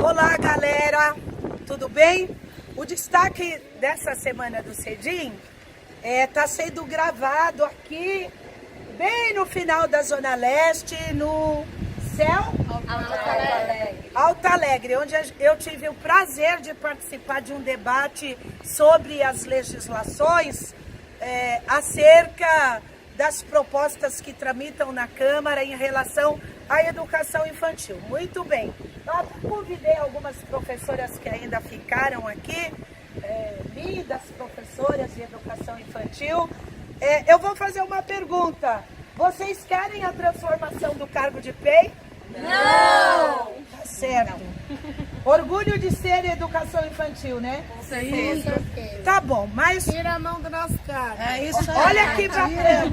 Olá, galera, tudo bem? O destaque dessa semana do CEDIM está sendo gravado aqui, bem no final da Zona Leste, no céu Alto Alegre, onde eu tive o prazer de participar de um debate sobre as legislações acerca das propostas que tramitam na Câmara em relação à educação infantil. Muito bem. Eu até convidei algumas professoras que ainda ficaram aqui, lindas professoras de educação infantil. Eu vou fazer uma pergunta. Vocês querem a transformação do cargo de PEI? Não! Tá certo. Orgulho de ser educação infantil, né? Com certeza. Tá bom, mas... Tira a mão do nosso cargo. É isso aí. Olha aqui pra frente.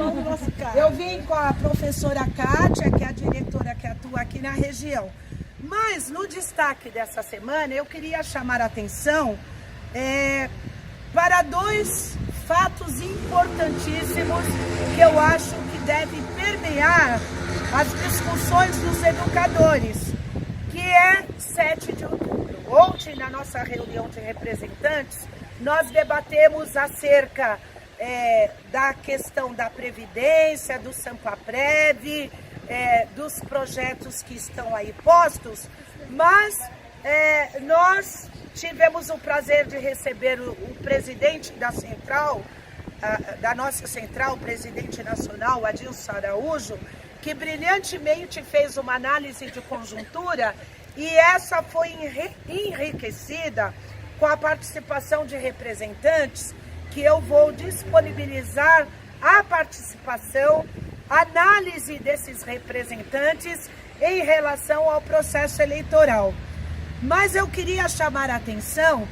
Eu vim com a professora Kátia, que é a diretora que atua aqui na região. Mas no destaque dessa semana, eu queria chamar a atenção para dois fatos importantíssimos que eu acho que devem permear as discussões dos educadores, que é 7 de outubro. Ontem, na nossa reunião de representantes, nós debatemos acerca da questão da Previdência, do Sampaprev, dos projetos que estão aí postos, mas nós tivemos o prazer de receber o presidente da central, da nossa central, o presidente nacional, Adilson Araújo, que brilhantemente fez uma análise de conjuntura e essa foi enriquecida com a participação de representantes que eu vou disponibilizar a participação, análise desses representantes em relação ao processo eleitoral. Mas eu queria chamar a atenção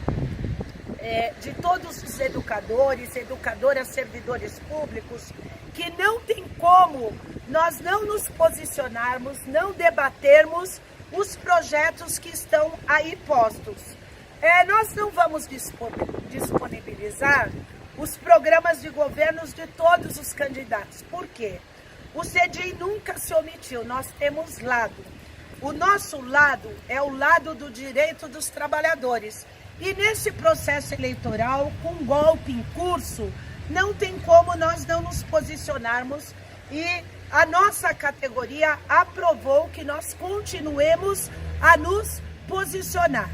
de todos os educadores, educadoras, servidores públicos, que não tem como nós não nos posicionarmos, não debatermos os projetos que estão aí postos. Nós não vamos disponibilizar os programas de governos de todos os candidatos. Por quê? O CEDIM nunca se omitiu, nós temos lado. O nosso lado é o lado do direito dos trabalhadores. E nesse processo eleitoral, com golpe em curso, não tem como nós não nos posicionarmos e a nossa categoria aprovou que nós continuemos a nos posicionar.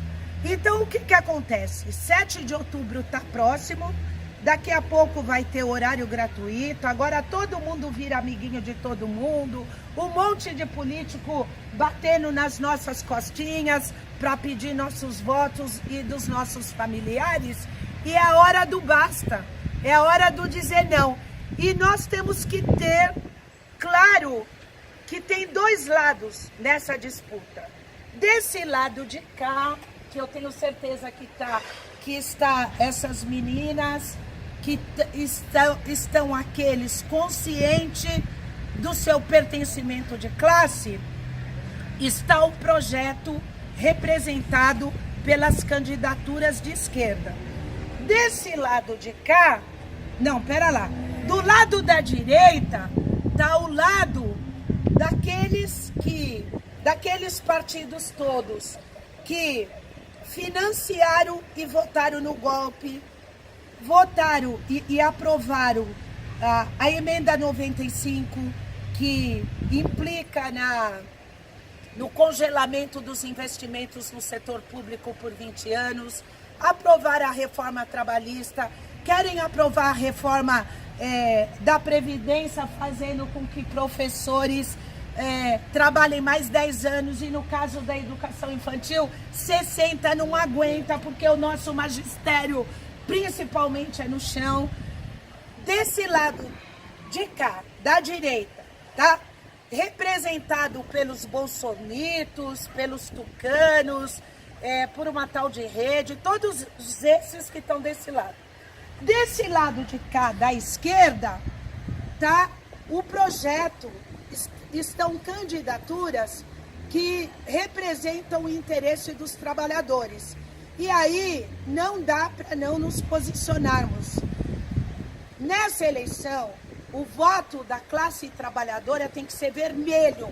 Então, o que acontece? 7 de outubro está próximo, daqui a pouco vai ter horário gratuito, agora todo mundo vira amiguinho de todo mundo, um monte de político batendo nas nossas costinhas para pedir nossos votos e dos nossos familiares, e é a hora do basta, é a hora do dizer não. E nós temos que ter claro que tem dois lados nessa disputa. Desse lado de cá, que eu tenho certeza que está essas meninas, que estão aqueles conscientes do seu pertencimento de classe, está o projeto representado pelas candidaturas de esquerda. Desse lado de cá, não, pera lá, do lado da direita, está o lado daqueles partidos todos que financiaram e votaram no golpe, votaram e aprovaram a emenda 95, que implica no congelamento dos investimentos no setor público por 20 anos, aprovaram a reforma trabalhista, querem aprovar a reforma da Previdência, fazendo com que professores trabalhem mais 10 anos e no caso da educação infantil, 60 não aguenta, porque o nosso magistério principalmente é no chão. Desse lado de cá, da direita, tá? Representado pelos bolsonitos, pelos tucanos, por uma tal de rede, todos esses que estão desse lado. Desse lado de cá, da esquerda, tá? O projeto, estão candidaturas que representam o interesse dos trabalhadores. E aí não dá para não nos posicionarmos. Nessa eleição, o voto da classe trabalhadora tem que ser vermelho.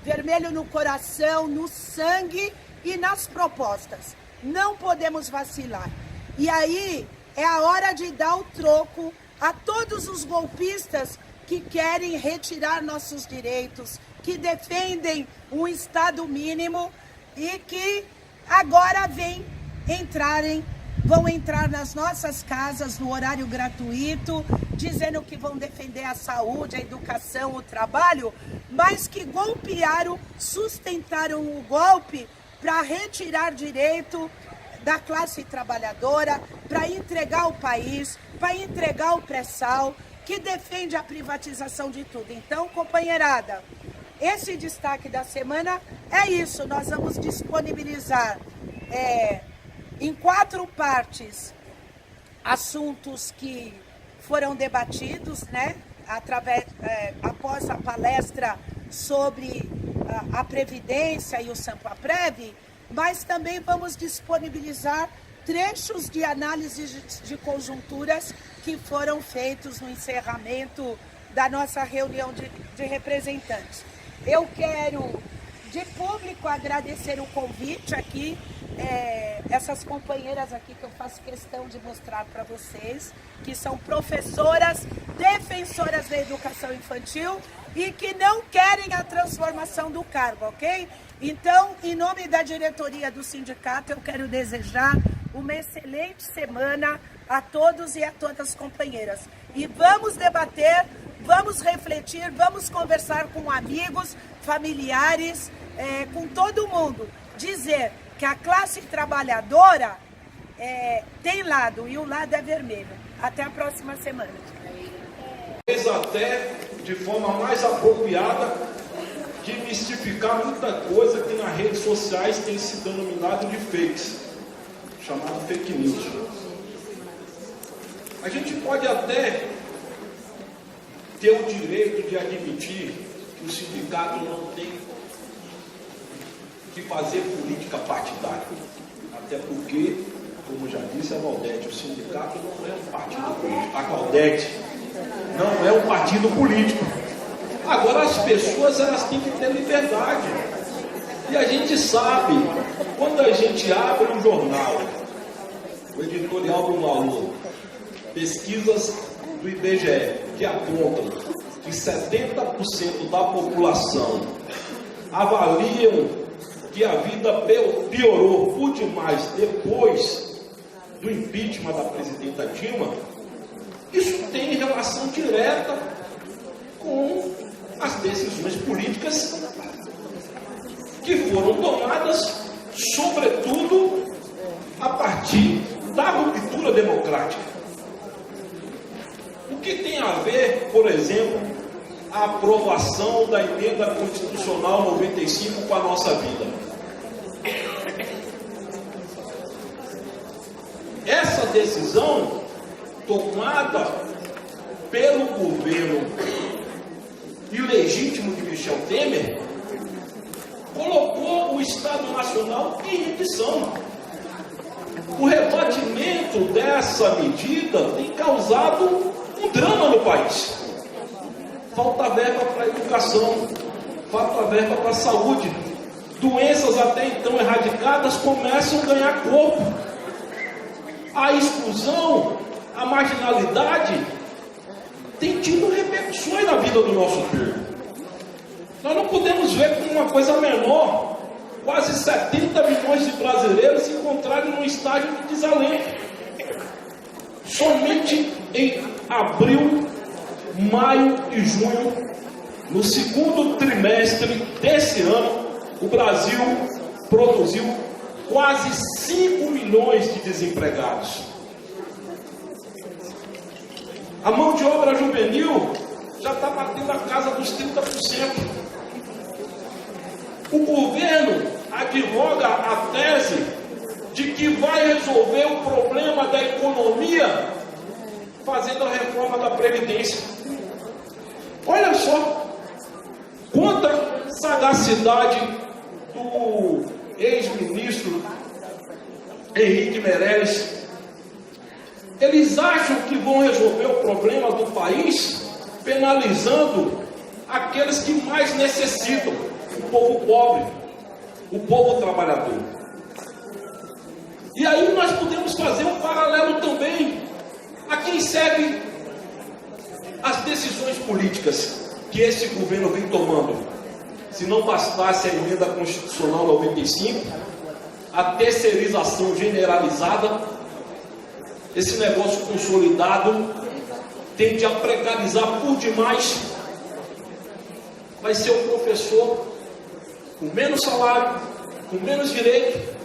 Vermelho no coração, no sangue e nas propostas. Não podemos vacilar. E aí é a hora de dar o troco a todos os golpistas que querem retirar nossos direitos, que defendem um Estado mínimo e que agora vão entrar nas nossas casas no horário gratuito, dizendo que vão defender a saúde, a educação, o trabalho, mas que golpearam, sustentaram o golpe para retirar direito da classe trabalhadora, para entregar o país, para entregar o pré-sal, que defende a privatização de tudo. Então, companheirada, esse destaque da semana é isso. Nós vamos disponibilizar em 4 partes assuntos que foram debatidos, né, após a palestra sobre a Previdência e o Sampaprev, mas também vamos disponibilizar trechos de análise de conjunturas que foram feitos no encerramento da nossa reunião de representantes. Eu quero, de público, agradecer o convite aqui, essas companheiras aqui que eu faço questão de mostrar para vocês, que são professoras, defensoras da educação infantil e que não querem a transformação do cargo, ok? Então, em nome da diretoria do sindicato, eu quero desejar uma excelente semana a todos e a todas as companheiras. E vamos debater, vamos refletir, vamos conversar com amigos, familiares, com todo mundo. Dizer que a classe trabalhadora tem lado e o lado é vermelho. Até a próxima semana. Até de forma mais apropriada de mistificar muita coisa que nas redes sociais tem se denominado de fakes, chamado fake news. A gente pode até ter o direito de admitir que o sindicato não tem que fazer política partidária, até porque, como já disse a Valdete, o sindicato não é um partido político. A Valdete não é um partido político. Agora as pessoas elas têm que ter liberdade. E a gente sabe, quando a gente abre um jornal, o editorial do valor, pesquisas do IBGE que apontam que 70% da população avaliam que a vida piorou por demais depois do impeachment da presidenta Dilma, isso tem relação direta com as decisões políticas que foram tomadas, sobretudo, a partir da ruptura democrática. O que tem a ver, por exemplo, a aprovação da emenda constitucional 95 com a nossa vida? Essa decisão tomada pelo governo ilegítimo de Michel Temer colocou o Estado Nacional em remissão. O rebatimento dessa medida tem causado um drama no país. Falta verba para a educação, falta verba para a saúde. Doenças até então erradicadas começam a ganhar corpo. A exclusão, a marginalidade tem tido repercussões na vida do nosso povo. Nós não podemos ver como uma coisa menor quase 70 milhões de brasileiros se encontrarem num estágio de desalento. Somente em abril, maio e junho, no segundo trimestre desse ano, o Brasil produziu quase 5 milhões de desempregados. A mão de obra juvenil já está batendo a casa dos 30%. O governo advoga a tese de que vai resolver o problema da economia fazendo a reforma da Previdência. Olha só quanta sagacidade do ex-ministro Henrique Meirelles. Eles acham que vão resolver o problema do país penalizando aqueles que mais necessitam, o povo pobre, o povo trabalhador. E aí nós podemos fazer um paralelo também a quem segue as decisões políticas que esse governo vem tomando. Se não bastasse a emenda constitucional 95, a terceirização generalizada, esse negócio consolidado tende a precarizar por demais. Vai ser o professor com menos salário, com menos direito,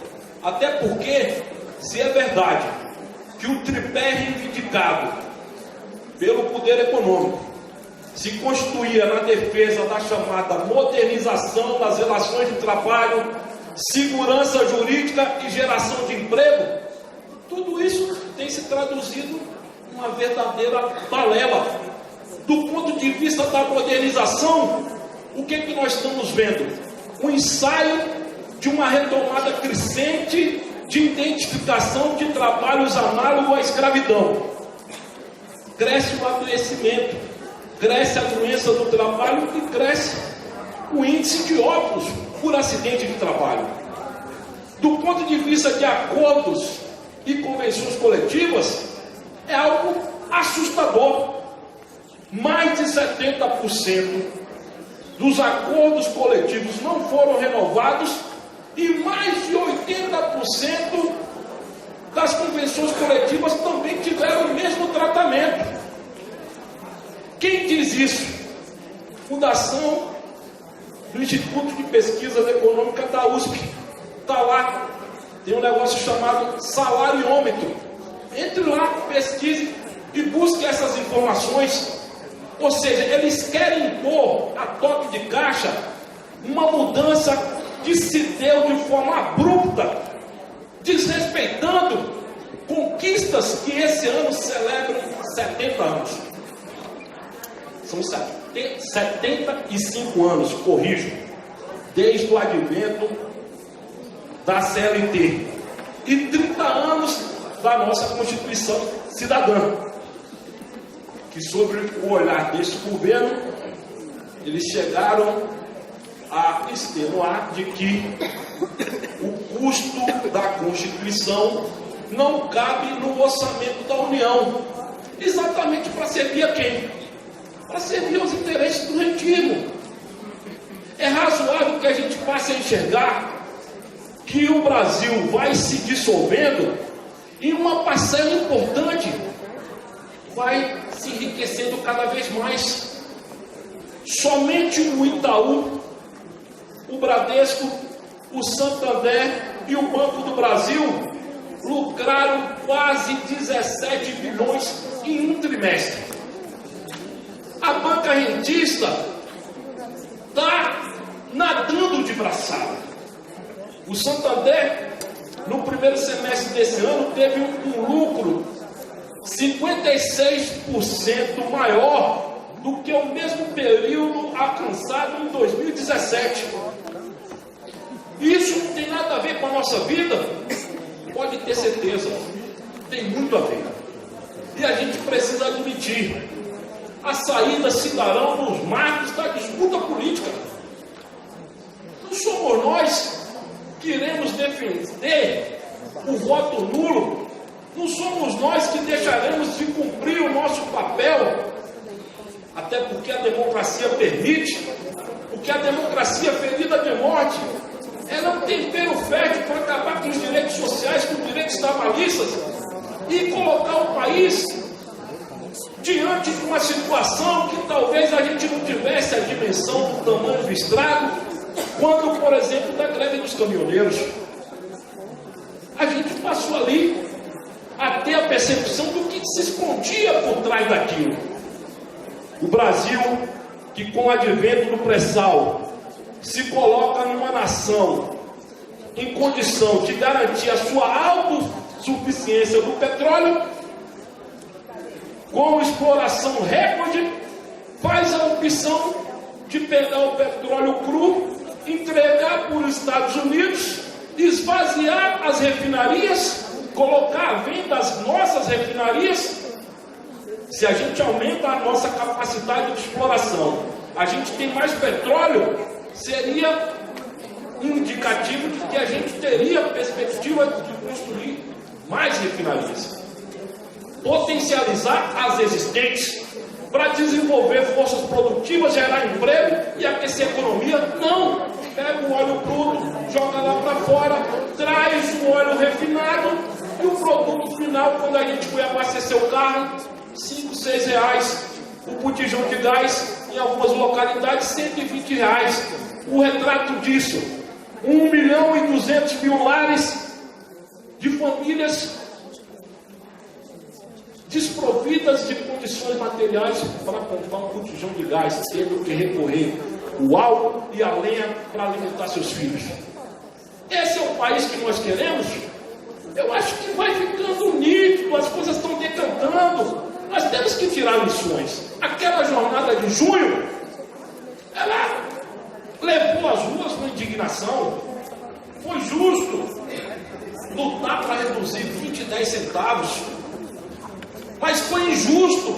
até porque, se é verdade que o tripé reivindicado pelo poder econômico se constituía na defesa da chamada modernização das relações de trabalho, segurança jurídica e geração de emprego, tudo isso tem se traduzido numa verdadeira balela. Do ponto de vista da modernização, o que nós estamos vendo? Um ensaio de uma retomada crescente de identificação de trabalhos análogos à escravidão. Cresce o adoecimento, cresce a doença do trabalho e cresce o índice de óbitos por acidente de trabalho. Do ponto de vista de acordos e convenções coletivas, é algo assustador. Mais de 70% dos acordos coletivos não foram renovados e mais de 80% das convenções coletivas também tiveram o mesmo tratamento. Quem diz isso? Fundação do Instituto de Pesquisas Econômicas da USP. Está lá, tem um negócio chamado salariômetro. Entre lá, pesquise e busque essas informações. Ou seja, eles querem impor a toque de caixa uma mudança que se deu de forma abrupta, desrespeitando conquistas que esse ano celebram 70 anos. São 75 anos, corrijo, desde o advento da CLT e 30 anos da nossa Constituição Cidadã, que sobre o olhar deste governo, eles chegaram a extenuar de que o custo da Constituição não cabe no orçamento da União. Exatamente para servir a quem? Para servir aos interesses do rentismo. É razoável que a gente passe a enxergar que o Brasil vai se dissolvendo e uma parcela importante vai se enriquecendo cada vez mais. Somente o Itaú, o Bradesco, o Santander e o Banco do Brasil lucraram quase 17 bilhões em um trimestre. A banca rentista está nadando de braçada. O Santander, no primeiro semestre desse ano, teve um lucro 56% maior do que o mesmo período alcançado em 2017. Isso não tem nada a ver com a nossa vida? Pode ter certeza, tem muito a ver. E a gente precisa admitir, a saída se darão nos marcos da disputa política. Não somos nós que iremos defender o voto nulo, não somos nós que deixaremos de cumprir o nosso papel, até porque a democracia permite, porque a democracia ferida de morte, ela é um tempero fértil para acabar com os direitos sociais, com os direitos trabalhistas e colocar o país diante de uma situação que talvez a gente não tivesse a dimensão do tamanho do estrago, quando, por exemplo, da greve dos caminhoneiros. A gente passou ali a ter a percepção do que se escondia por trás daquilo. O Brasil, que com o advento do pré-sal se coloca numa nação em condição de garantir a sua autossuficiência do petróleo, com exploração recorde, faz a opção de pegar o petróleo cru, entregar para os Estados Unidos, esvaziar as refinarias, colocar à venda as nossas refinarias. Se a gente aumenta a nossa capacidade de exploração, a gente tem mais petróleo, seria indicativo de que a gente teria a perspectiva de construir mais refinarias, potencializar as existentes para desenvolver forças produtivas, gerar emprego e aquecer a economia. Não! Pega o óleo bruto, joga lá para fora, traz o óleo refinado e o produto final, quando a gente foi abastecer o carro, 5, 6 reais. O botijão de gás, em algumas localidades, 120 reais. O retrato disso, 1.200.000 lares de famílias desprovidas de condições materiais para comprar um botijão de gás, tendo que recorrer o álcool e a lenha para alimentar seus filhos. Esse é o país que nós queremos? Eu acho que vai ficando nítido, as coisas estão decantando. Nós temos que tirar lições. Aquela jornada de junho, ela levou as ruas com indignação. Foi justo lutar para reduzir 20 e 10 centavos. Mas foi injusto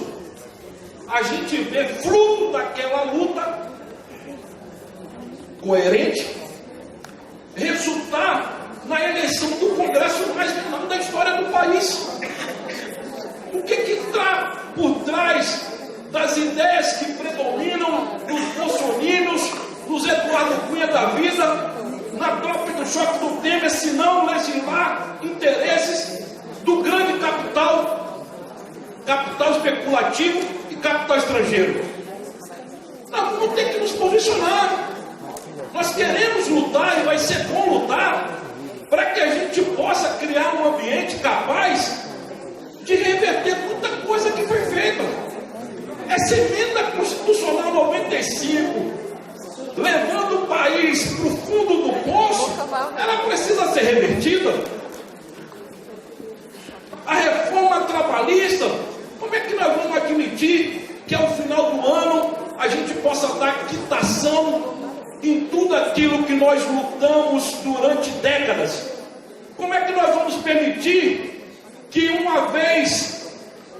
a gente ver fruto daquela luta coerente resultar na eleição do Congresso mais menor da história do país. O que está por trás das ideias que predominam nos bolsoninos, nos Eduardo Cunha da vida, na tropa do choque do Temer, se não legislar interesses do grande capital, capital especulativo e capital estrangeiro? Nós vamos ter que nos posicionar. Nós queremos lutar, e vai ser bom lutar, para que a gente possa criar um ambiente capaz de reverter muita coisa que foi feita. Essa emenda constitucional 95, levando o país para o fundo do poço, ela precisa ser revertida. A reforma trabalhista, como é que nós vamos admitir que ao final do ano a gente possa dar quitação em tudo aquilo que nós lutamos durante décadas? Como é que nós vamos permitir que, uma vez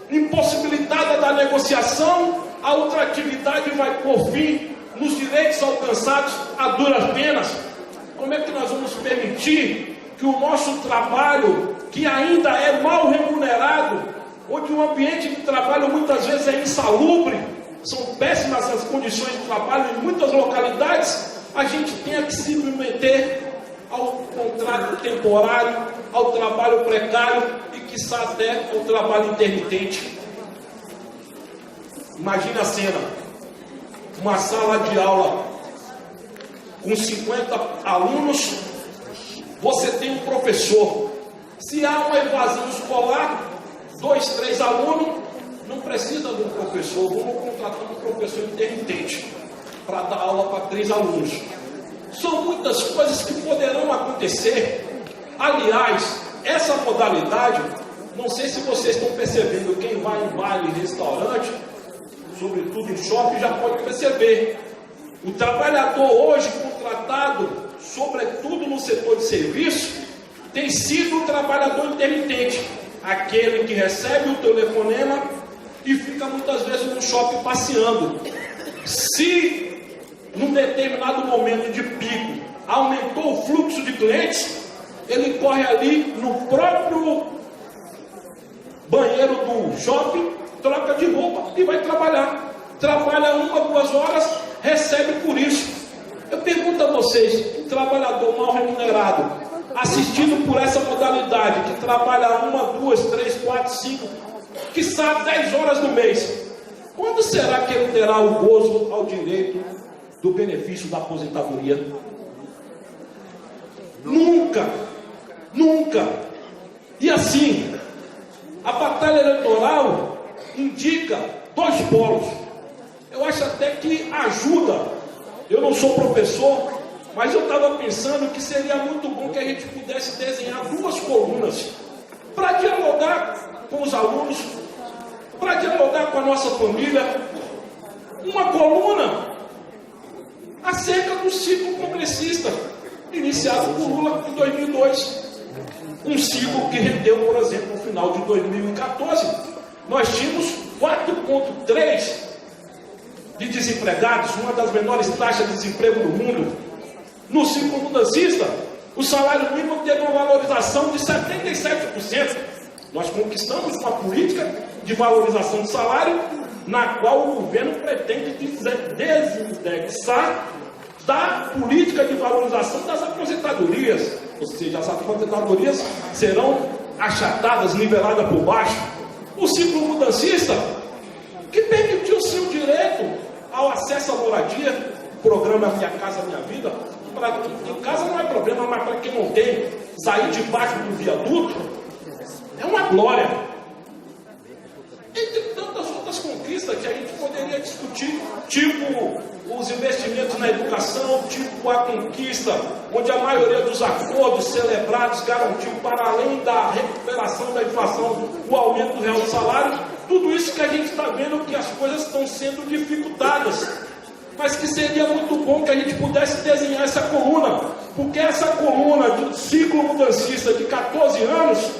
impossibilitada da negociação, a ultratividade vai por fim nos direitos alcançados a duras penas? Como é que nós vamos permitir que o nosso trabalho, que ainda é mal remunerado, onde o ambiente de trabalho muitas vezes é insalubre, são péssimas as condições de trabalho em muitas localidades, a gente tenha que se submeter ao contrato temporário, ao trabalho precário e, quiçá, até ao trabalho intermitente? Imagina a cena: uma sala de aula com 50 alunos, você tem um professor. Se há uma evasão escolar, 2, 3 alunos, não precisa de um professor, vamos contratar um professor intermitente para dar aula para 3 alunos. São muitas coisas que poderão acontecer. Aliás, essa modalidade, não sei se vocês estão percebendo, quem vai em baile e restaurante, sobretudo em shopping, já pode perceber. O trabalhador hoje contratado, sobretudo no setor de serviço, tem sido o trabalhador intermitente, aquele que recebe o telefonema e fica muitas vezes no shopping passeando. Se num determinado momento de pico aumentou o fluxo de clientes, ele corre ali no próprio banheiro do shopping, troca de roupa e vai trabalhar. Trabalha 1 a 2 horas, recebe por isso. Eu pergunto a vocês, um trabalhador mal remunerado, assistido por essa modalidade, que trabalha 1, 2, 3, 4, 5, quiçá 10 horas no mês, quando será que ele terá o gozo ao direito do benefício da aposentadoria? Nunca, nunca. E assim, a batalha eleitoral indica 2 polos. Eu acho até que ajuda. Eu não sou professor, mas eu estava pensando que seria muito bom que a gente pudesse desenhar 2 colunas para dialogar com os alunos, para dialogar com a nossa família. Uma coluna acerca do ciclo progressista, iniciado por Lula em 2002. Um ciclo que rendeu, por exemplo, no final de 2014, nós tínhamos 4,3% de desempregados, uma das menores taxas de desemprego do mundo. No ciclo mudancista, O salário mínimo teve uma valorização de 77%. Nós conquistamos uma política de valorização do salário, na qual o governo pretende desindexar da política de valorização das aposentadorias. Ou seja, as aposentadorias serão achatadas, niveladas por baixo. O ciclo mudancista, que permitiu o seu direito ao acesso à moradia, o programa Minha Casa Minha Vida. Para quem tem casa não é problema, mas para quem não tem, sair debaixo do viaduto é uma glória. Entre tantas outras conquistas que a gente poderia discutir, tipo os investimentos na educação, tipo a conquista, onde a maioria dos acordos celebrados garantiu, para além da recuperação da inflação, o aumento real do salário. Tudo isso que a gente está vendo que as coisas estão sendo dificultadas, mas que seria muito bom que a gente pudesse desenhar essa coluna, porque essa coluna de ciclo mudancista de 14 anos,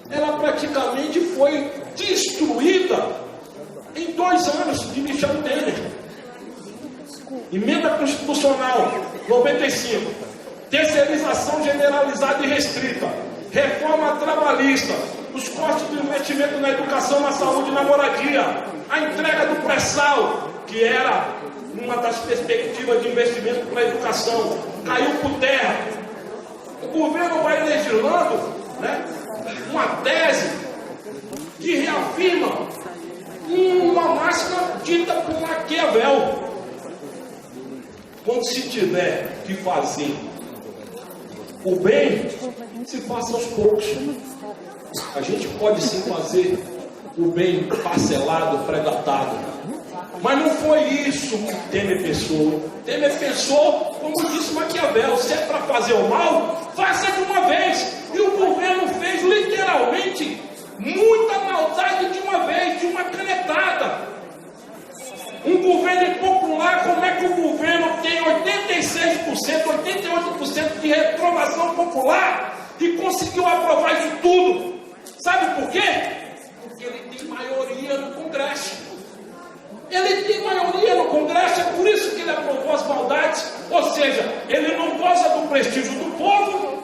ela praticamente foi destruída em 2 anos de Michel Temer. Emenda Constitucional 95, terceirização generalizada e restrita, reforma trabalhista, os cortes do investimento na educação, na saúde e na moradia, a entrega do pré-sal, que era uma das perspectivas de investimento para a educação, caiu por terra. O governo vai legislando, né, uma tese que reafirma uma máxima dita por Maquiavel: quando se tiver que fazer o bem, se faça aos poucos. A gente pode sim fazer o bem parcelado, predatado, mas não foi isso que Temer pensou. Temer pensou, como disse Maquiavel: se é para fazer o mal, faça de uma vez. E o governo fez literalmente muita maldade de uma vez, de uma canetada. Um governo impopular, como é que o governo tem 86%, 88% de reprovação popular e conseguiu aprovar isso tudo? Sabe por quê? Porque ele tem maioria no Congresso. Ele tem maioria no Congresso, é por isso que ele aprovou as maldades. Ou seja, ele não goza do prestígio do povo,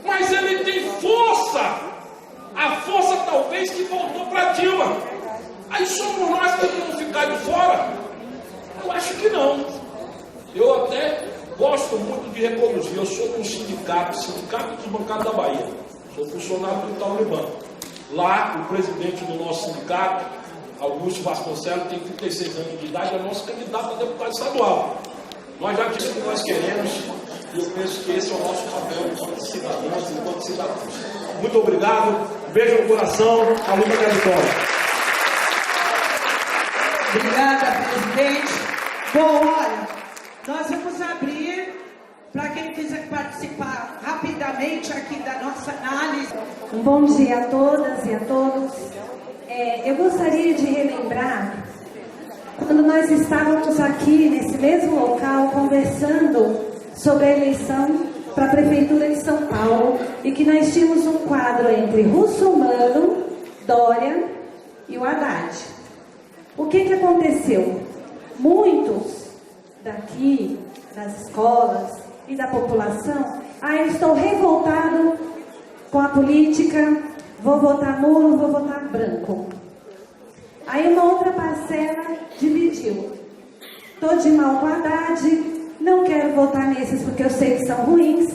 mas ele tem força. A força talvez que voltou para Dilma. Aí somos nós que vamos ficar de fora? Eu acho que não. Eu até gosto muito de reproduzir. Eu sou de um sindicato dos bancários da Bahia. Sou funcionário do Itaú. Lá, o presidente do nosso sindicato, Augusto Vasconcelos, tem 36 anos de idade, é nosso candidato a deputado estadual. Nós já dizemos o que nós queremos e eu penso que esse é o nosso papel enquanto cidadãos, enquanto cidadãos. Muito obrigado, beijo no coração, a luta da vitória. Obrigada, presidente. Bom, olha, nós vamos abrir para quem quiser participar rapidamente aqui da nossa análise. Um bom dia a todas e a todos. Eu gostaria de relembrar quando nós estávamos aqui nesse mesmo local conversando sobre a eleição para a Prefeitura de São Paulo e que nós tínhamos um quadro entre Russomano, Dória e o Haddad. O que aconteceu? Muitos daqui, das escolas e da população, eu estou revoltado com a política, vou votar nulo, vou votar branco. Aí uma outra parcela dividiu. Estou de mal com a Haddad, não quero votar nesses porque eu sei que são ruins,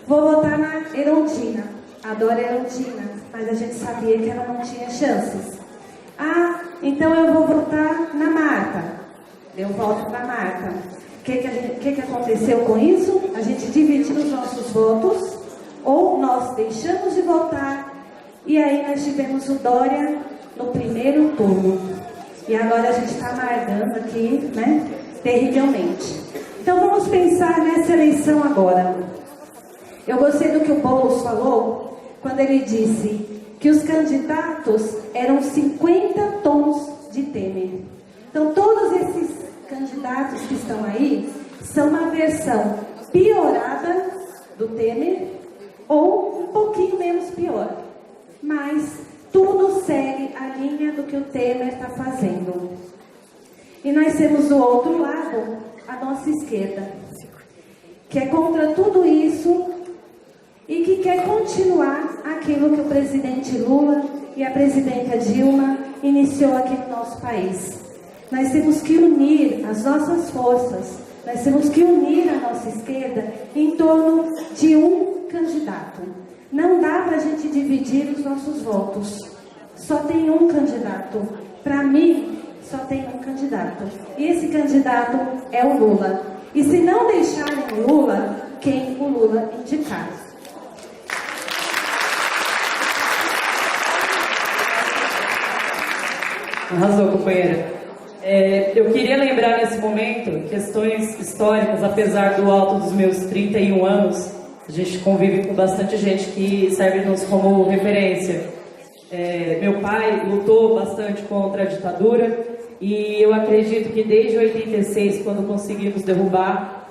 vou votar na Erundina. Adoro a Erundina, mas a gente sabia que ela não tinha chances. Então eu vou votar na Marta. Eu voto na Marta. O que aconteceu com isso? A gente dividiu os nossos votos, ou nós deixamos de votar, e aí nós tivemos o Dória no primeiro turno. E agora a gente está amargando aqui, né? Terrivelmente. Então vamos pensar nessa eleição agora. Eu gostei do que o Boulos falou, quando ele disse que os candidatos eram 50 tons de Temer. Então todos esses candidatos que estão aí são uma versão piorada do Temer ou um pouquinho menos pior. Mas tudo segue a linha do que o Temer está fazendo. E nós temos do outro lado a nossa esquerda, que é contra tudo isso, quer continuar aquilo que o presidente Lula e a presidenta Dilma iniciou aqui no nosso país. Nós temos que unir as nossas forças, nós temos que unir a nossa esquerda em torno de um candidato. Não dá para a gente dividir os nossos votos. Só tem um candidato. Para mim, só tem um candidato. E esse candidato é o Lula. E se não deixarem o Lula, quem o Lula indicar? Arrasou, companheira. Eu queria lembrar nesse momento questões históricas, apesar do alto dos meus 31 anos, a gente convive com bastante gente que serve-nos como referência. Meu pai lutou bastante contra a ditadura e eu acredito que desde 86, quando conseguimos derrubar,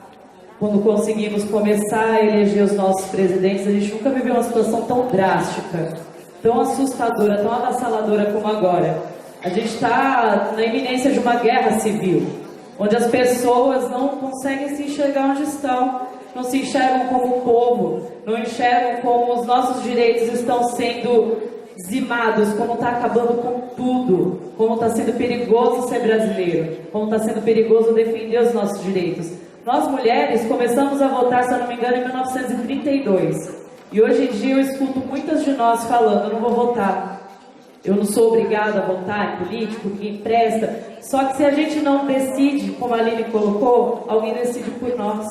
quando conseguimos começar a eleger os nossos presidentes, a gente nunca viveu uma situação tão drástica, tão assustadora, tão avassaladora como agora. A gente está na iminência de uma guerra civil, onde as pessoas não conseguem se enxergar onde estão, não se enxergam como povo, não enxergam como os nossos direitos estão sendo dizimados, como está acabando com tudo, como está sendo perigoso ser brasileiro, como está sendo perigoso defender os nossos direitos. Nós mulheres começamos a votar, se eu não me engano, em 1932. E hoje em dia eu escuto muitas de nós falando, eu não vou votar. Eu não sou obrigada a votar em político, ninguém presta. Só que se a gente não decide, como a Aline colocou, alguém decide por nós.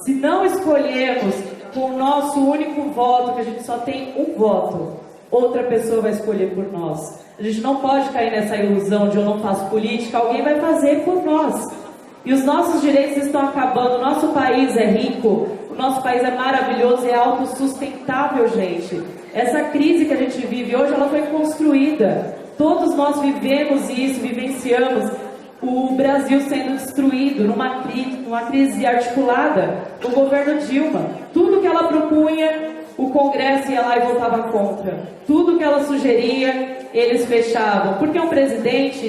Se não escolhermos com o nosso único voto, que a gente só tem um voto, outra pessoa vai escolher por nós. A gente não pode cair nessa ilusão de eu não faço política, alguém vai fazer por nós. E os nossos direitos estão acabando, o nosso país é rico, o nosso país é maravilhoso e é autossustentável, gente. Essa crise que a gente vive hoje, ela foi construída. Todos nós vivemos isso, vivenciamos o Brasil sendo destruído numa crise articulada do governo Dilma. Tudo que ela propunha, o Congresso ia lá e votava contra. Tudo que ela sugeria, eles fechavam. Porque um presidente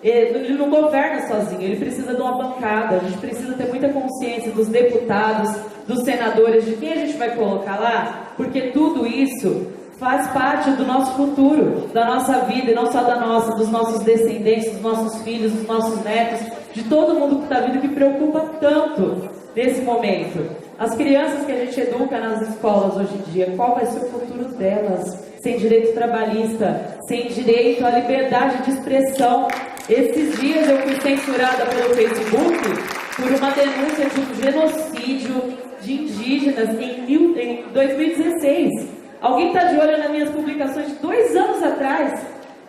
ele não governa sozinho, ele precisa de uma bancada. A gente precisa ter muita consciência dos deputados, dos senadores, de quem a gente vai colocar lá, porque tudo isso faz parte do nosso futuro, da nossa vida, e não só da nossa, dos nossos descendentes, dos nossos filhos, dos nossos netos, de todo mundo que está vindo, que preocupa tanto nesse momento. As crianças que a gente educa nas escolas hoje em dia, qual vai ser o futuro delas? Sem direito trabalhista, sem direito à liberdade de expressão. Esses dias eu fui censurada pelo Facebook por uma denúncia de um genocídio de indígenas em 2016. Alguém está de olho nas minhas publicações de 2 anos atrás,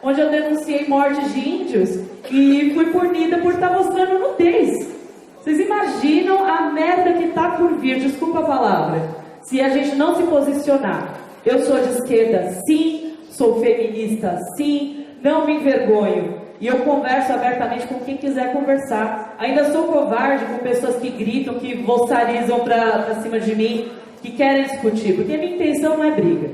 onde eu denunciei mortes de índios e fui punida por estar mostrando nudez. Vocês imaginam a merda que está por vir, desculpa a palavra, se a gente não se posicionar. Eu sou de esquerda, sim, sou feminista, sim, não me envergonho. E eu converso abertamente com quem quiser conversar. Ainda sou covarde com pessoas que gritam, que voçarizam pra cima de mim, que querem discutir, porque a minha intenção não é briga.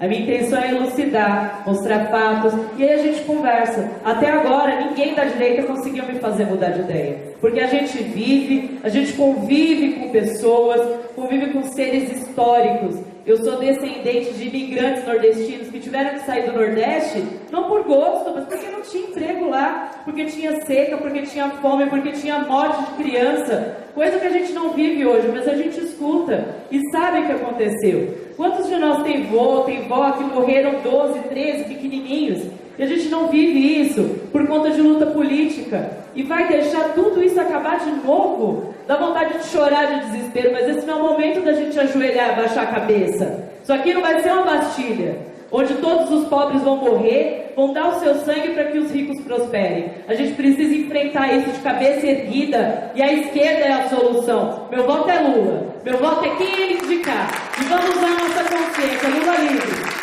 A minha intenção é elucidar, mostrar fatos, e aí a gente conversa. Até agora, ninguém da direita conseguiu me fazer mudar de ideia. Porque a gente vive, a gente convive com pessoas, convive com seres históricos. Eu sou descendente de imigrantes nordestinos que tiveram que sair do Nordeste, não por gosto, mas porque não tinha emprego lá, porque tinha seca, porque tinha fome, porque tinha morte de criança. Coisa que a gente não vive hoje, mas a gente escuta e sabe o que aconteceu. Quantos de nós tem vó que morreram 12, 13, pequenininhos? E a gente não vive isso por conta de luta política. E vai deixar tudo isso acabar de novo? Dá vontade de chorar de desespero, mas esse não é o momento da gente ajoelhar e baixar a cabeça. Isso aqui não vai ser uma Bastilha, onde todos os pobres vão morrer, vão dar o seu sangue para que os ricos prosperem. A gente precisa enfrentar isso de cabeça erguida, e a esquerda é a solução. Meu voto é Lula, meu voto é quem ele indicar. E vamos usar a nossa consciência, Lula livre.